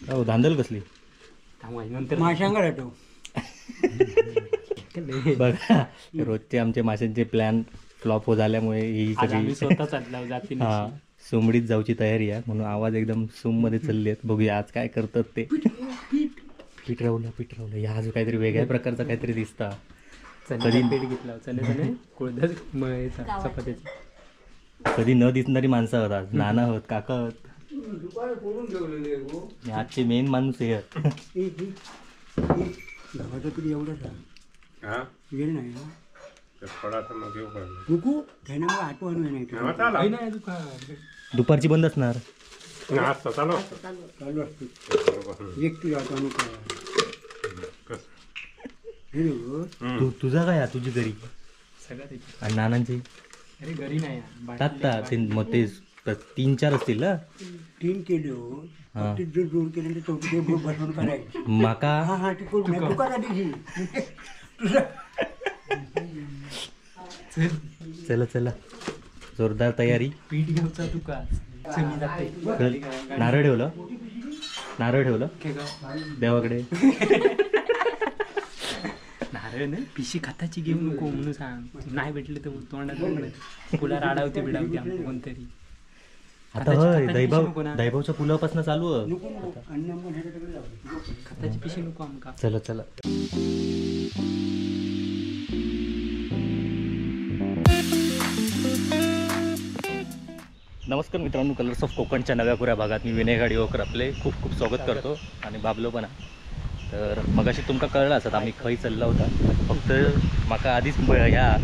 हो धांदल कसली बघा रोजचे आमचे माशांचे प्लॅन फ्लॉप हो झाल्यामुळे ही सगळी हा सोमडीत जाऊची तयारी आहे म्हणून आवाज एकदम सूम मध्ये चालले आहेत. बघूया आज काय करतात ते. पीठ रावलं या आज काहीतरी वेगळ्या प्रकारचा काहीतरी दिसता. कधी पीठ घेतला चपात्याची कधी न दिसणारी माणसं होत आज. नाना होत काका होत आजचे मेन माणूस हे वेळ नाही ना दुपारची बंद असणार. तुझा काय तुझी घरी आणि नानांची अरे घरी नाही मग ते 3-4 असतील ना. 3 केले जोड केले बसून करायचे माका चला जोरदार तयारी. पीठ घेऊचा तुका नारळ ठेवलं देवाकडे. नारळ नाही पिशी खताची घेऊ नको म्हणून सांग. नाही भेटले तर तोंडात फुला राडावते बिडावते आमचं कोणतरी. आता होय दैभावच्या पुलापासून चालू आहे. खताची पिशी नको आमका. चला नमस्कार मित्रांनो, कलर्स ऑफ कोकणच्या नव्या पुऱ्या भागात मी विनय गाडीवकर आपले खूप खूप स्वागत करतो. आणि बाबलो पण तर मगाशी तुमका कळलं असत आम्ही खंय चालला होता. फक्त माका आधीच ह्या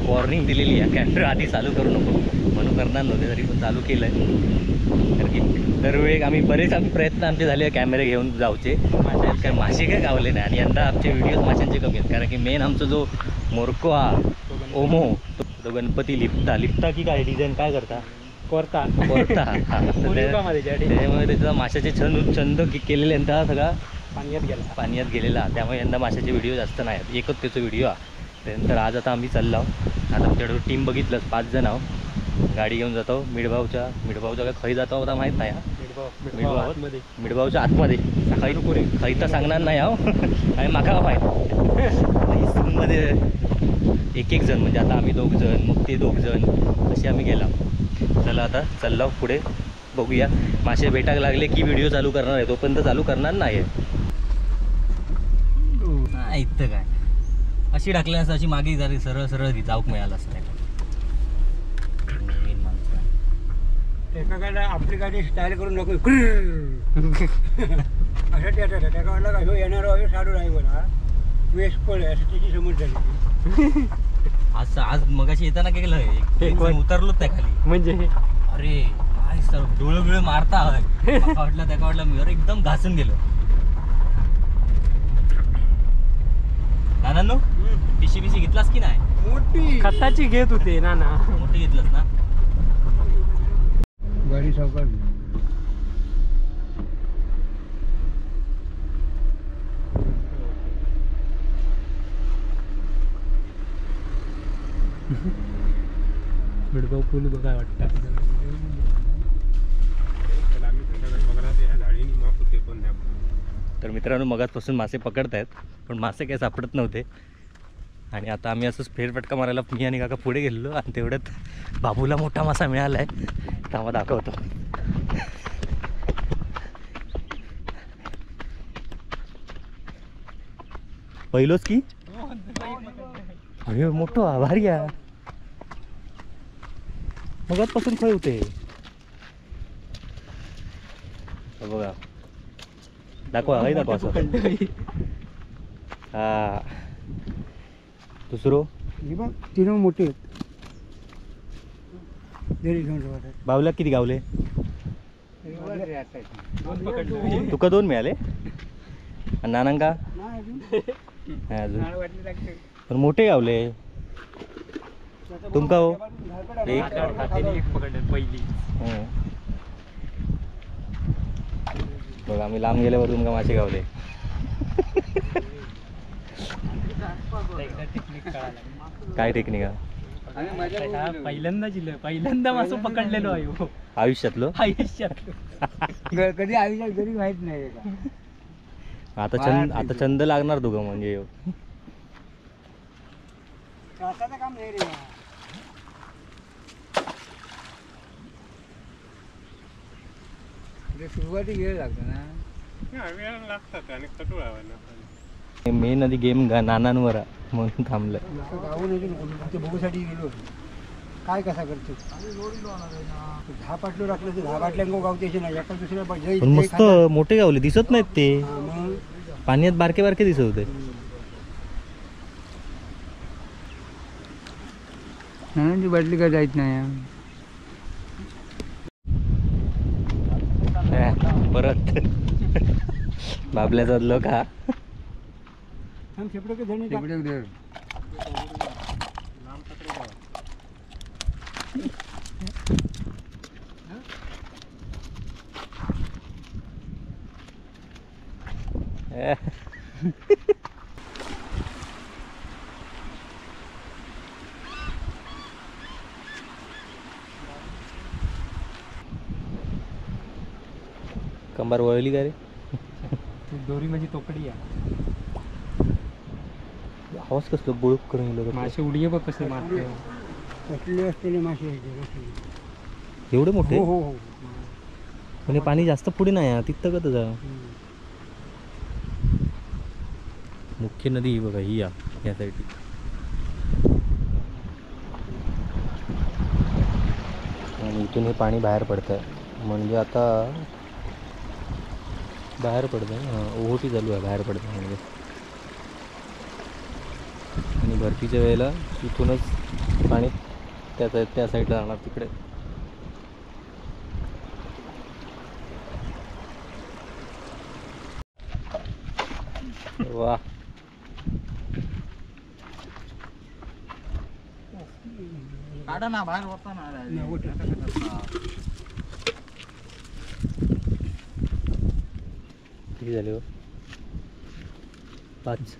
वॉर्निंग दिलेली आहे कॅमेरा आधी चालू करू नको म्हणून करणार नव्हते, तरी पण चालू केलं आहे. कारण की दरवेळी बरेच प्रयत्न आमचे झाले कॅमेरे घेऊन जाऊचे. काय मासे काय गावले नाही आणि यंदा आमचे व्हिडिओज माशांचे कमी आहेत. कारण की मेन आमचा जो मोरको हा ओमो तो गणपती लिपता की काय डिझाईन काय करता कोरता त्याच्यामुळे त्याचा माशाचे छंद केलेले यंदा सगळा पाण्यात गेलेला. त्यामुळे यंदा माशाचे व्हिडिओ जास्त नाही आहेत, एकच त्याचा व्हिडिओ आहे. त्यानंतर आज आता आम्ही चाललो आता आमच्याकडे टीम बघितलंच 5 जण आहो. गाडी घेऊन जातो मिडभावच्या काय खै जातो होता माहीत नाही. मिडभावच्या आतमध्ये खै तर सांगणार नाही आहो आणि माका माहीत मध्ये एक जण म्हणजे आता आम्ही 2 जण मग ते 2 जण असे आम्ही गेला. चला आता चाललो पुढे बघूया. मासे भेटायला लागले की व्हिडिओ चालू करणार आहे, तोपर्यंत चालू करणार नाही. इथं काय अशी टाकली असं अशी मागे झाली सरळ जाऊक मिळाला असं. नवीन माणसं एका गाडीला आपली गाडी स्टाईल करून नको असं त्याचा त्या गाडीला काय येणार साडू नाही बोला वेस्ट पडे असं त्याची समज झाली. आज मगाशी येताना केलं उतरलोच त्या खाली म्हणजे अरे काय सर डोळे मारता वाटलं त्या वाटलं मी एकदम घासून गेलो. नाना पिशी घेतलास की नाही? मोठी खताची घेत होते ना मोठी घेतलंस ना. गाडी सावकार मिडभाऊ फुल बघा वाटतं. तर मित्रांनो मगाचपासून मासे पकडतायत पण मासे काही सापडत नव्हते. आणि आता आम्ही असंच फेरफटका मारायला मी आणि काका पुढे गेलेलो आणि तेवढ्यात बाबूला मोठा मासा मिळाला आहे. तेव्हा दाखवतो. पहिलोच की अरे मोठं भारी आहे. मगाचपासून खय होते बघा. दाखवा असं हा दुसरं तीन मोठे बावल्या किती गावले? तुका 2 मिळाले आणि नानांका अजून पण मोठे गावले तुमका हो. एक पहिली बघा आम्ही लांब गेल्यावर तुमका मासे गावले. काय टेक्निक आहे? पहिल्यांदा जिल्हा पहिल्यांदा मासं पकडलेलो आहे हो. आयुष्यातलं आयुष्यात कधी आयुष्यात घरी माहित नाही का आता छंद लागणार दोघं म्हणजे त्रासाचं काम नाही रे सुरुवाती वेळ लागतो ना मेन आधी गेम नानांवर म्हणून थांबलं ते बघूसाठी गेलो काय कसा करतो दहा पाटलो राखलं तर 10 बाटल्यांको गावते नाही एका दुसऱ्या पण मस्त मोठे गावले दिसत नाहीत ते पाण्यात बारके बारके दिसत होते नानांची बाटली काय जायत नाही परत बाबल्याचा लोक हा कंबार वळली का रे दोरी माझी तोकडी आहे आवाज कसलं बुळूक करून गेलो मासे उडी बघ कसे मारते कसले असलेले मासे एवढे मोठे हो हो हो म्हणजे पाणी जास्त पुढे नाही तिथं का तुझा मुख्य नदी ही बघा ही या साईड आणि इथून हे पाणी बाहेर पडतंय म्हणजे आता बाहेर पडतंय ओहोटी चालू आहे बाहेर पडतं म्हणजे आणि भरतीच्या वेळेला इथूनच पाणी त्या साईडला जाणार तिकडे वा काढा ना बाहेर होता किती झाले हो 5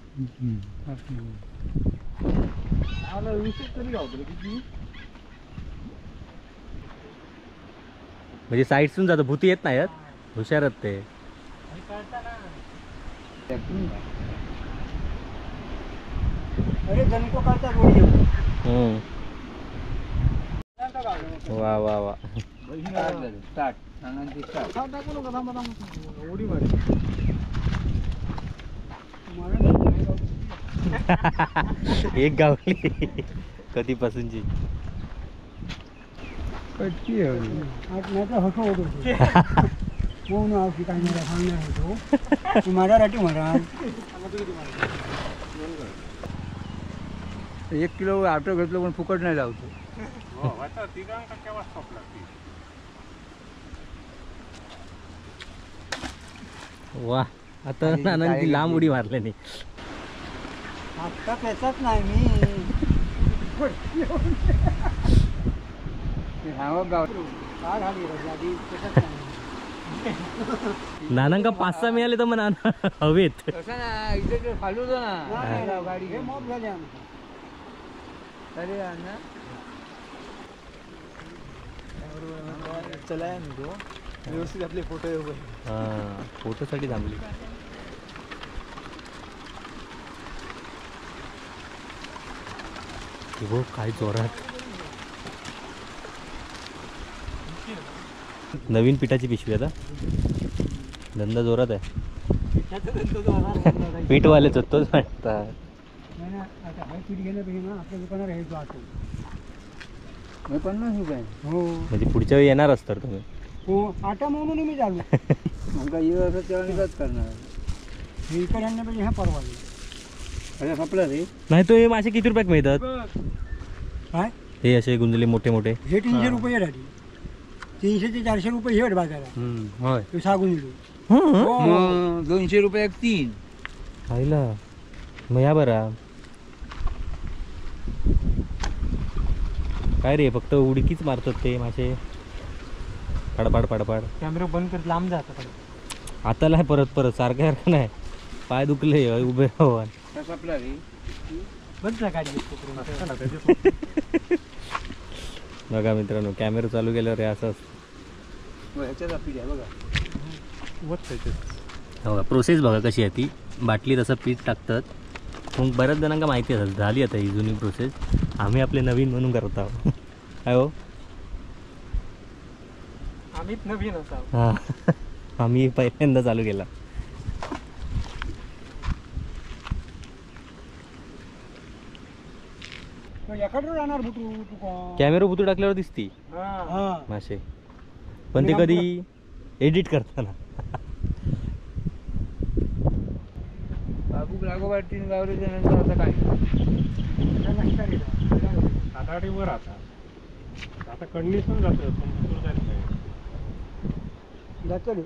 म्हणजे साईडसून जातं भूती येत नाही हुशारत ते अरे जनको काढता रोड वा वा वा एक गावली कधीपासूनची माझ्यासाठी म्हणा 1 किलो आटो घेतलं पण फुकट नाही लावतो वा आता नानांची लांब उडी मारल्याने आता पेचाच नाही मी नानांका 5-6 मिळाले तर मग नाना हवेत फालू ना गाडी मॉप झाली अरे अण्णा चला तो व्यवस्थित आपले फोटो हां फोटोसाठी थांबली हो काय जोरात नवीन पिठाची पिशवी आता धंदा जोरात आहे पीठवालेच तोच वाटतात पीठ घेण्यापेक्षा ना आपल्या दुकानात राहायचो आटो 50 रुपये हो म्हणजे पुढच्या वेळी येणार असतात तुम्ही हो आटा म्हणून मी चालू मग येऊ तेव्हा करणार हे इकडे आणण्यापेक्षा ह्या परवाले अरे आपला रे नाही तो हे मासे किती रुपयात मिळतात काय हे असे गुंजले मोठे मोठे हे 300 रुपये राहते 300 ते 400 रुपये हेड बाजारात होय तो सागून दिलो 200 रुपये एक 3 खायला मग या बरा काय रे फक्त उडकीच मारतात ते मासे पडपाड पडपाड कॅमेरा बंद करत लांब जातात आता नाही परत सारखं नाही पाय दुखले उभे राहून बंद गाडी बघा मित्रांनो, कॅमेरा चालू केल्यावर हे असं असतं. ह्याच्यात आपली आहे बघा. बघा प्रोसेस बघा कशी आहे ती. बाटलीत असं पीठ टाकतात. मग बऱ्याच जणांना माहिती आहे, झाली आता ही जुनी प्रोसेस. आम्ही आपले नवीन म्हणून करत आहोत. काय हो, आम्हीच नवीन असावं. हां आम्ही पहिल्यांदा चालू केला. एखादं राहणार भुटू तू का कॅमेरा भुतू टाकल्यावर दिसती हा मासे, पण ते कधी एडिट करताना. बाबू लागोपाठ 3 गावरीच्या नंतर आता काय 7-8 वर आता कडणी पण जातं, पण भरपूर जात नाही. जातो रे.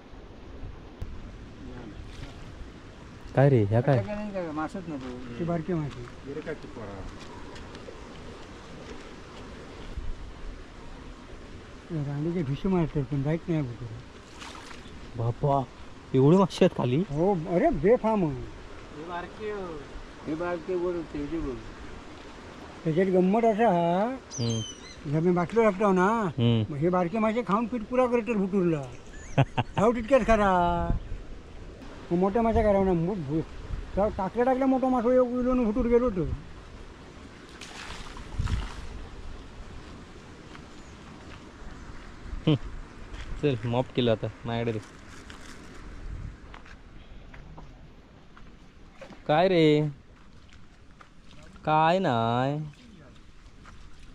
काय रे, ह्या काय? नाही का मासच नको, ती बारकी माशी. रांडीचे ढुशी मारतात पण जायच नाही भुटू. बापा, एवढे मासे आहेत खाली. हो अरे बेफाम. हे बारके हे बारके बोल त्याच्यात गंमत असा हा, हम्म, जर मी बाटलो लागतो ना, हम्म. मग हे बारके मासे खाऊन पीठ पुरा करतात भुटूरला. खाऊ तितक्याच खरा. मग मोठ्या मासे करावं ना, टाकल्या मोठा मासो येऊन भुटूर गेलो होतो. चल मॉप केलं आता माझ्याकडे रे. काय रे, काय नाही.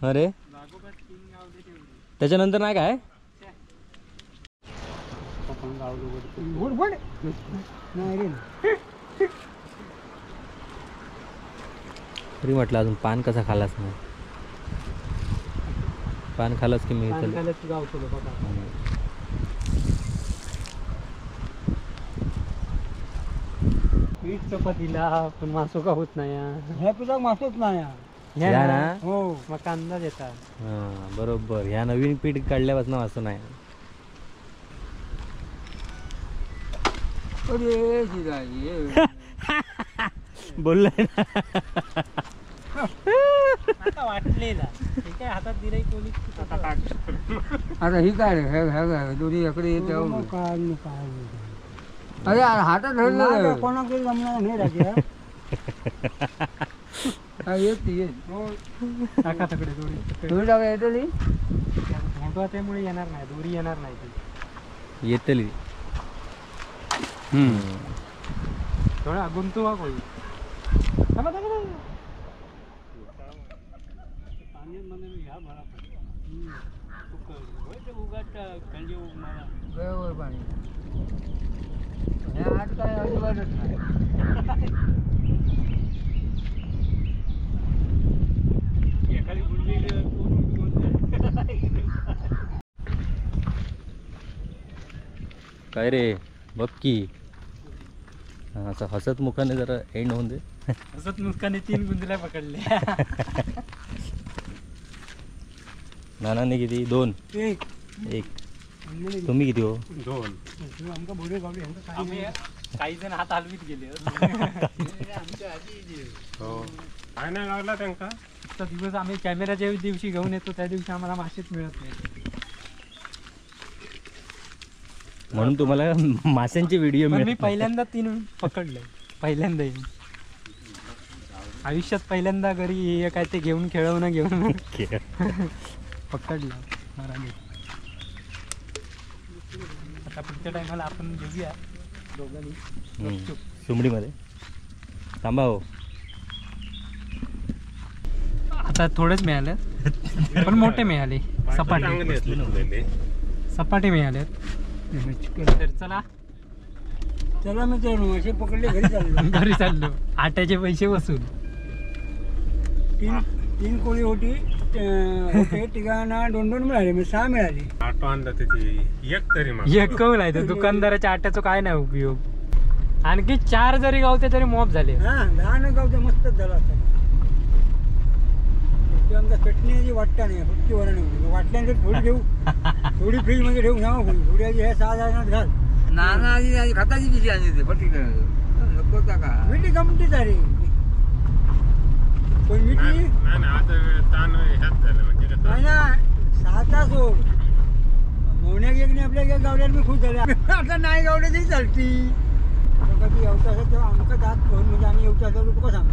अरे त्याच्यानंतर नाही काय. नाही रे. तरी म्हटलं अजून पान कसा खालास नाही. पान खालास की मी गावतो बघा. पीठ चपातीला पण मासो का होत नाही. ह्या तुझा मासच नाही हा. या ना. हो मग कांदा देता. हां बरोबर, ह्या नवीन पीठ काढल्यापासून असं नाही. अरे शिराई. बोललोय ना. आता वाटलेला हे काय हातात दिलंय कोणी. आता ही काय ह्या दोन्ही इकडे येते काय. अरे हातात धरलं कोणाकडे जमणार नाही राहते. टाका तकडे दोरी. दोरी टाका येतली. मोठा त्यामुळे येणार नाही, दोरी येणार नाही ती. येतली. थोडा गुंतू हा कोणी. बरोबर पाणी आज काय अजिबातच नाही. काय रे, बघ की असं हसत मुखाने जरा एंड होऊन दे. हसत मुस्काने 3 गुंजल्या पकडल्या. नानाने किती? 2. 1. तुम्ही किती हो? 2. आम्ही काही जण हात हलवीत गेले. हो, काय नाही लागला त्यांका. इतका दिवस आम्ही कॅमेराच्या दिवशी घेऊन येतो, त्या दिवशी आम्हाला मासेच मिळत नाही. म्हणून तुम्हाला माशांचे व्हिडिओ पण मी मिळत. पहिल्यांदा 3 पकडले. पहिल्यांदा आयुष्यात पहिल्यांदा घरी हे काय ते घेऊन खेळवणं घेऊन पकडलं. आता पुढच्या टायमाला आपण घेऊया दोघांनी. सुमडीमध्ये थांबा हो. आता थोडेच मिळाले पण मोठे मिळाले. सपाटे मिळाले. तर चला चला मित्रांनो, असे पकडले घरी चाललो. घरी चाललो. आट्याचे पैसे वसूल. 3 कोळी होती. तिघांना 2-2 मिळाले, म्हणजे 6 मिळाले. ऑटो आणला त्याची एक तरी मग एक कौल आहे तर दुकानदाराच्या आट्याचा काय नाही उपयोग. आणखी 4 जरी गावते तरी मॉप झाले. हा 10 गावचा मस्तच झाला असता. आमचा चटणी वाटता नाही, फक्त वरण होती. वाटल्यानंतर थोडी ठेवू, थोडी फ्रीज मध्ये ठेवू ना. थोडी हे 6 जणांना घाल. नाना आधी खताची पिशी आणली फटी नको का मिठी गमती झाली. पण मिठी नाही आता ताण ह्यात झालं म्हणजे कसं नाही ना. आता सोड मोहण्याक एक नाही आपल्या गावल्यात मी खुश झाले आता नाही गावले तरी चालती कधी येवता असं तेव्हा आमका दात करून म्हणजे आम्ही येवता असं तुका सांग